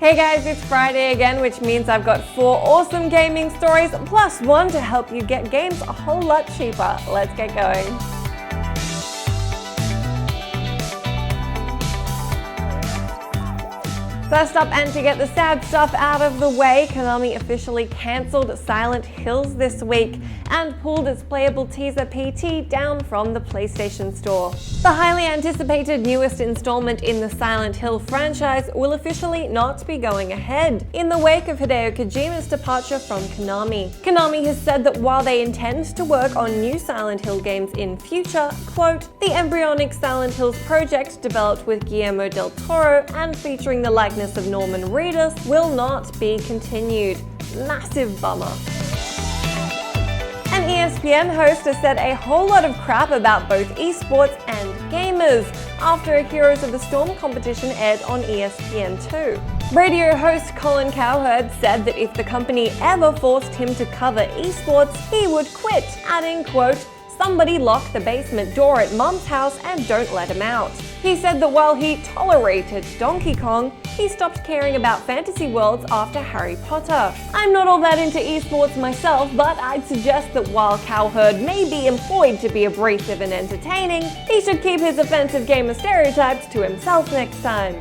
Hey guys, it's Friday again, which means I've got 4 awesome gaming stories, plus 1 to help you get games a whole lot cheaper. Let's get going. First up, and to get the sad stuff out of the way, Konami officially cancelled Silent Hills this week and pulled its playable teaser PT down from the PlayStation Store. The highly anticipated newest installment in the Silent Hill franchise will officially not be going ahead, in the wake of Hideo Kojima's departure from Konami. Konami has said that while they intend to work on new Silent Hill games in future, quote, the embryonic Silent Hills project developed with Guillermo del Toro and featuring the likeness of Norman Reedus will not be continued. Massive bummer. An ESPN host has said a whole lot of crap about both esports and gamers after a Heroes of the Storm competition aired on ESPN2. Radio host Colin Cowherd said that if the company ever forced him to cover esports, he would quit, adding, quote, somebody lock the basement door at Mom's house and don't let him out. He said that while he tolerated Donkey Kong, he stopped caring about fantasy worlds after Harry Potter. I'm not all that into esports myself, but I'd suggest that while Cowherd may be employed to be abrasive and entertaining, he should keep his offensive gamer stereotypes to himself next time.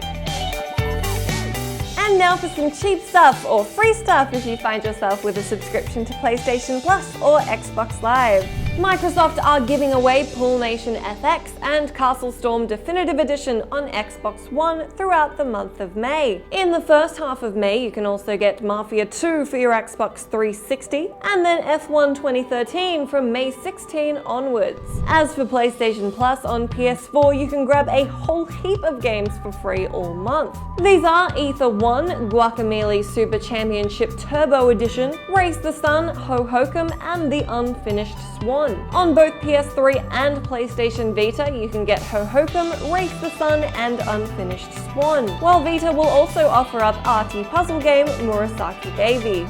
And now for some cheap stuff, or free stuff if you find yourself with a subscription to PlayStation Plus or Xbox Live. Microsoft are giving away Pool Nation FX and Castle Storm Definitive Edition on Xbox One throughout the month of May. In the first half of May, you can also get Mafia 2 for your Xbox 360, and then F1 2013 from May 16 onwards. As for PlayStation Plus on PS4, you can grab a whole heap of games for free all month. These are Ether 1, Guacamelee Super Championship Turbo Edition, Race the Sun, Ho-Hokum, and The Unfinished Swan. On both PS3 and PlayStation Vita, you can get Ho-Hokum, Race the Sun, and Unfinished Swan, while Vita will also offer up RT puzzle game Murasaki Baby.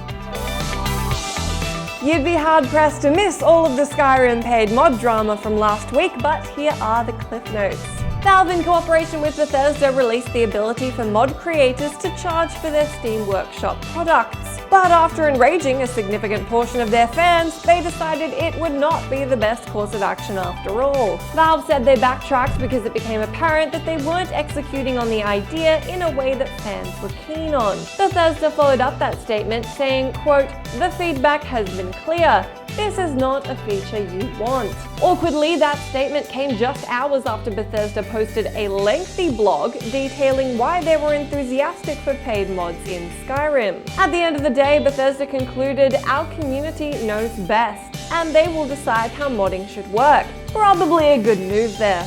You'd be hard-pressed to miss all of the Skyrim paid mod drama from last week, but here are the cliff notes. Valve, in cooperation with Bethesda, released the ability for mod creators to charge for their Steam Workshop products. But after enraging a significant portion of their fans, they decided it would not be the best course of action after all. Valve said they backtracked because it became apparent that they weren't executing on the idea in a way that fans were keen on. Bethesda followed up that statement saying, quote, the feedback has been clear. This is not a feature you want. Awkwardly, that statement came just hours after Bethesda posted a lengthy blog detailing why they were enthusiastic for paid mods in Skyrim. At the end of the day, Bethesda concluded, our community knows best, and they will decide how modding should work. Probably a good move there.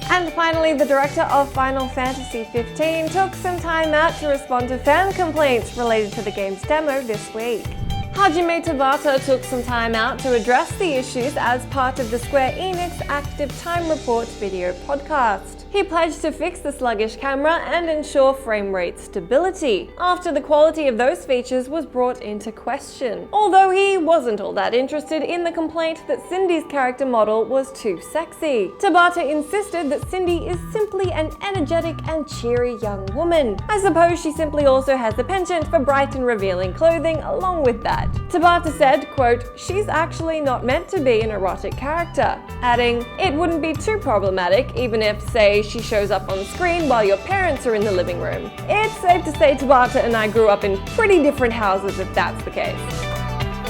And finally, the director of Final Fantasy XV took some time out to respond to fan complaints related to the game's demo this week. Hajime Tabata took some time out to address the issues as part of the Square Enix Active Time Report video podcast. He pledged to fix the sluggish camera and ensure frame rate stability, after the quality of those features was brought into question. Although he wasn't all that interested in the complaint that Cindy's character model was too sexy. Tabata insisted that Cindy is simply an energetic and cheery young woman. I suppose she simply also has a penchant for bright and revealing clothing along with that. Tabata said, quote, she's actually not meant to be an erotic character, adding, it wouldn't be too problematic even if, say, she shows up on screen while your parents are in the living room. It's safe to say Tabata and I grew up in pretty different houses if that's the case.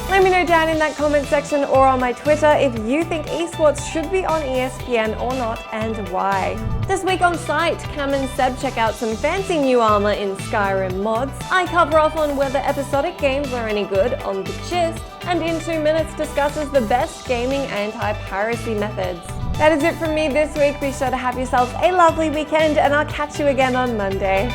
Let me know down in that comment section or on my Twitter if you think esports should be on ESPN or not, and why. This week on site, Cam and Seb check out some fancy new armor in Skyrim mods. I cover off on whether episodic games are any good on The Gist, and in 2 minutes discusses the best gaming anti-piracy methods. That is it from me this week. Be sure to have yourselves a lovely weekend, and I'll catch you again on Monday.